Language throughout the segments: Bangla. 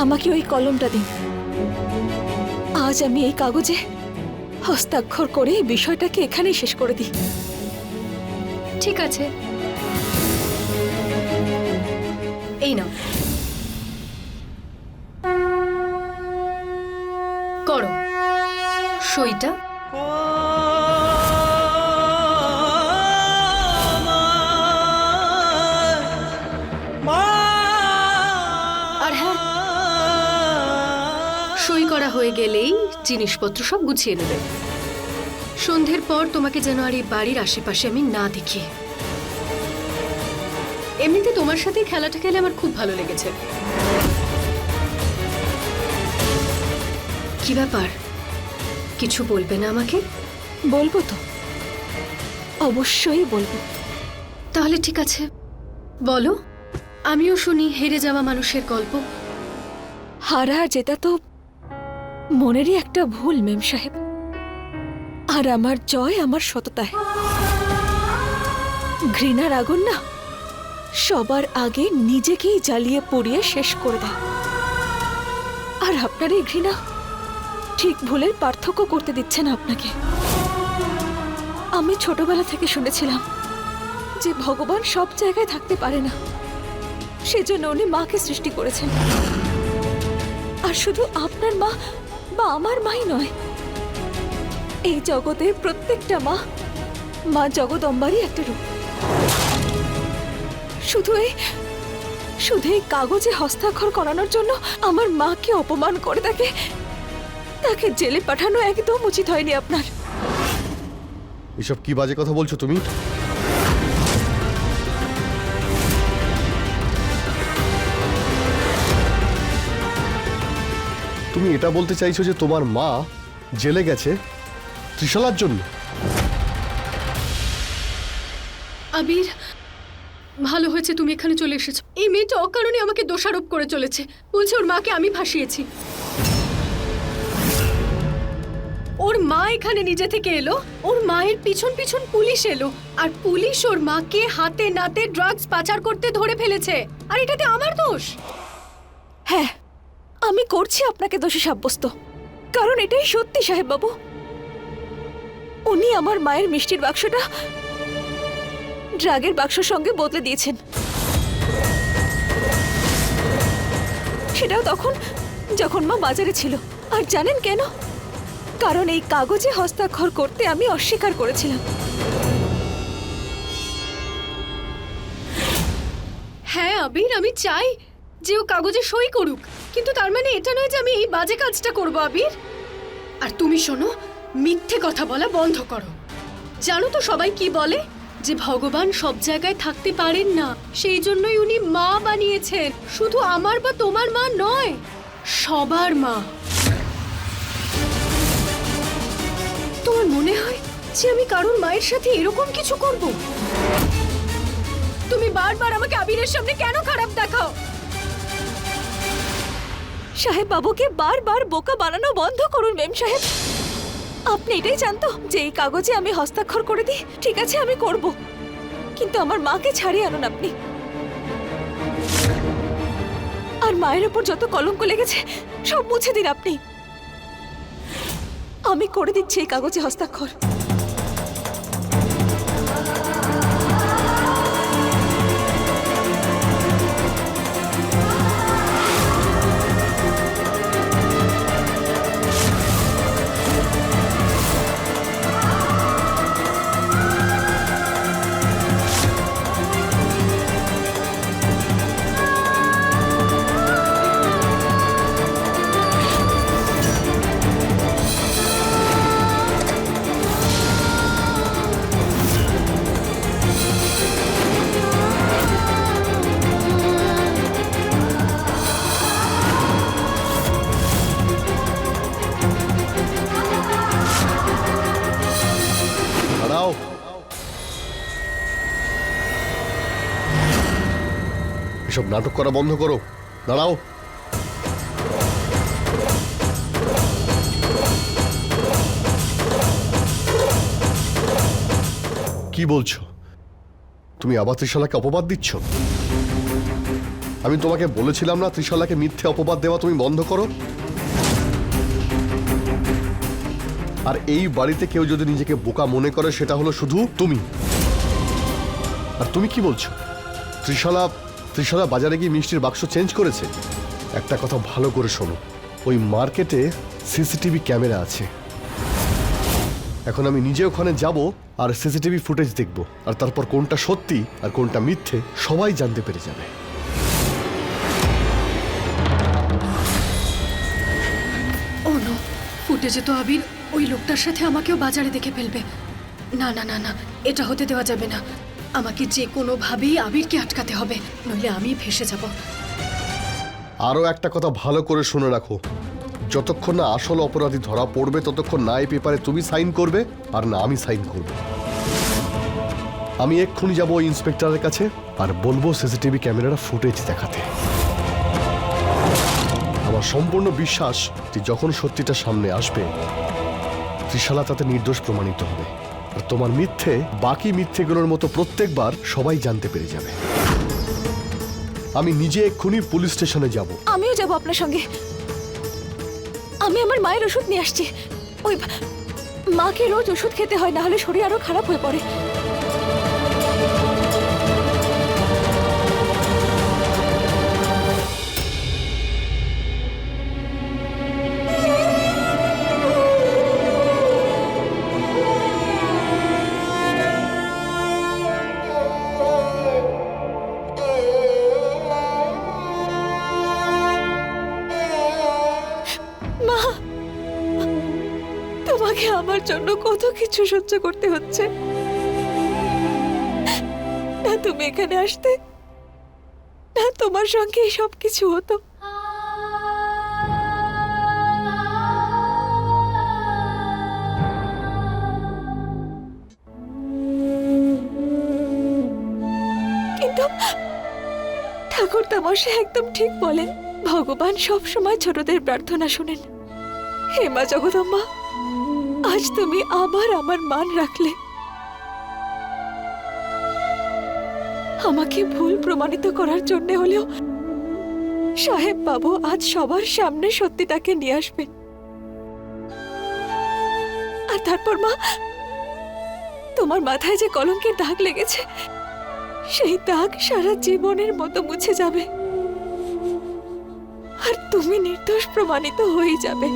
আমাকে ওই কলমটা দিন। আজ আমি এই কাগজে হস্তাক্ষর করে এই বিষয়টাকে এখানেই শেষ করে দিই। ঠিক আছে, এই নাও, করো সইটা। আর হ্যাঁ, সই করা হয়ে গেলেই জিনিসপত্র সব গুছিয়ে নেবে। সন্ধ্যের পর তোমাকে যেন আর এই বাড়ির আশেপাশে আমি না দেখি। এমনিতে তোমার সাথে খেলাটা খেলে আমার খুব ভালো লেগেছে। কি ব্যাপার, কিছু বলবে না আমাকে? বলবো তো, অবশ্যই বলবো। তাহলে ঠিক আছে, বলো, আমিও শুনি হেরে যাওয়া মানুষের গল্প। হারা আর জেতা তো মনেরই একটা ভুল মেম সাহেব, আর আমার জয় আমার সততায়। ঘৃণার আগুন না সবার আগে নিজেকেই জ্বালিয়ে পুড়িয়ে শেষ করে দেয়। আর আপনার এই ঘৃণা ঠিক ভুলের পার্থক্য করতে দিচ্ছে না আপনাকে। আমি ছোটবেলা থেকে শুনেছিলাম যে ভগবান সব জায়গায় থাকতে পারে না, সেজন্য উনি মাকে সৃষ্টি করেছেন। আর শুধু আপনার মা বা আমার মাই নয়, এই জগতে প্রত্যেকটা মা মা জগদম্বারই একটা রূপ। শুধু এই কাগজে হস্তাক্ষর করানোর জন্য আমার মাকে অপমান করে তাকে জেলে পাঠানো একদম উচিত হয়নি আপনার। এসব কি বাজে কথা বলছো তুমি? তুমি এটা বলতে চাইছো যে তোমার মা জেলে গেছে ত্রিশালার জন্য? আবির, ভালো হয়েছে তুমি এখানে চলে এসেছো। এই মেয়েটা অকারণে আমাকে দোষারোপ করে চলেছে, বলছে ওর মাকে আমি ফাঁসিয়েছি। ওর মা এখানে নিজে থেকে এলো, ওর মায়ের পিছন পিছন পুলিশ এলো, আর পুলিশ ওর মাকে হাতে নাতে ড্রাগস পাচার করতে ধরে ফেলেছে। আর এটাতে আমার দোষ? হ্যাঁ, আমি করছি আপনাকে দোষী সাব্যস্ত, কারণ এটাই সত্যি সাহেব বাবু। উনি আমার মায়ের মিষ্টির বাক্সটা ড্রাগের বাক্সের সঙ্গে বদলে দিয়েছেন। সেটাও তখন যখন মা বাজারে ছিল। আর জানেন কেন? কারণ এই কাগজে হস্তাক্ষর করতে আমি অস্বীকার করেছিলাম। হ্যাঁ আবির, আমি চাই যে ও কাগজে সই করুক, কিন্তু তার মানে এটা নয় যে আমি এই বাজে কাজটা করব আবির। আর তুমি শোনো, মিথ্যে কথা বলা বন্ধ করো। জানো তো সবাই কি বলে, যে ভগবান সব জায়গায় থাকতে পারেন না, সেই জন্যই উনি মা বানিয়েছেন। শুধু আমার বা তোমার মা নয়, সবার মা। তোমার মনে হয় যে আমি কারোর মায়ের সাথে এরকম কিছু করব? তুমি বারবার আমাকে আবিরের সামনে কেন খারাপ দেখাও? সাহেব বাবুকে বারবার বোকা বানানো বন্ধ করুন মেম সাহেব। আপনি এটাই জানতো যে এই কাগজে আমি হস্তাক্ষর করে দিই? ঠিক আছে, আমি করব, কিন্তু আমার মাকে ছাড়িয়ে আনুন আপনি। আর মায়ের উপর যত কলঙ্ক লেগেছে সব মুছে দিন আপনি। আমি করে দিচ্ছি এই কাগজে হস্তাক্ষর। দাঁড়াও, এসব নাটক করা বন্ধ করো। দাঁড়াও। কি বলছো? তুমি আবার ত্রিশালাকে অপবাদ দিচ্ছ? আমি তোমাকে বলেছিলাম না ত্রিশালাকে মিথ্যে অপবাদ দেওয়া তুমি বন্ধ করো। আর এই বাড়িতে কেউ যদি নিজেকে বোকা মনে করে সেটা হলো শুধু তুমি। আর তুমি কি বলছো? ত্রিশালা বাজারে গিয়ে মিষ্টির বাক্স চেঞ্জ করেছে? একটা কথা ভালো করে শোনো, ওই মার্কেটে সিসিটিভি ক্যামেরা আছে। এখন আমি নিজে ওখানে যাব আর সিসিটিভি ফুটেজ দেখব, আর তারপর কোনটা সত্যি আর কোনটা মিথ্যে সবাই জানতে পেরে যাবে। ও নো, ফুটেজে তো আবির ওই লোকটার সাথে আমাকেও বাজারে দেখে ফেলবে। না না না না, এটা হতে দেওয়া যাবে না। আমাকে যে কোনোভাবেই আবিরকে আটকাতে হবে, নইলে আমি ভেসে যাব। আরও একটা কথা ভালো করে শুনে রাখো, যতক্ষণ না আসল অপরাধী ধরা পড়বে ততক্ষণ না এই পেপারে তুমি সাইন করবে আর না আমি সাইন করব। আমি এক্ষুনি যাব ওই ইন্সপেক্টরের কাছে আর বলবো সিসিটিভি ক্যামেরার ফুটেজ দেখাতে। আমার সম্পূর্ণ বিশ্বাস যে যখন সত্যিটা সামনে আসবে ত্রিশালা তাতে নির্দোষ প্রমাণিত হবে, আর তোমার মিথ্যে বাকি মিথ্যেগুলোর মতো প্রত্যেকবার সবাই জানতে পেরে যাবে। আমি নিজে এক্ষুনি পুলিশ স্টেশনে যাব। আমিও যাব আপনার সঙ্গে। আমি আমার মায়ের ওষুধ নিয়ে আসছি। ওই মাকে রোজ ওষুধ খেতে হয়, না হলে শরীর আরো খারাপ হয়ে পড়ে। মা, তোমাকে আমার জন্য কত কিছু সহ্য করতে হচ্ছে। না তুমি এখানে আসতে, না তোমার সঙ্গে সব কিছু হতো। কিন্তু ঠাকুর তামশাই একদম ঠিক বলেন, ভগবান সব সময় ছোটদের প্রার্থনা শুনেন। হে মা জগদম্বা, আজ তুমি আবার আমার মান রাখলে। আমাকে ভুল প্রমাণিত করার জন্য হলেও সাহেব বাবু আজ সবার সামনে সত্যিটাকে নিয়ে আসবেন। আর তারপর মা, তোমার মাথায় যে কলঙ্কের দাগ লেগেছে সেই দাগ সারা জীবনের মতো মুছে যাবে, আর তুমি নির্দোষ প্রমাণিত হয়ে যাবে।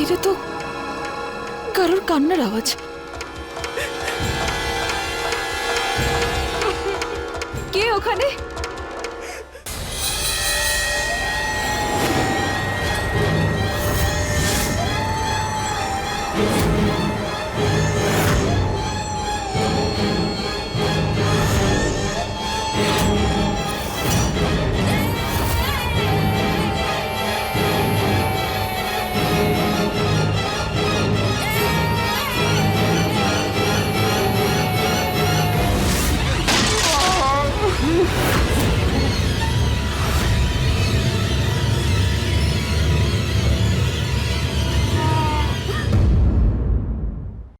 এটা তো কারোর কান্নার আওয়াজ। কে ওখানে?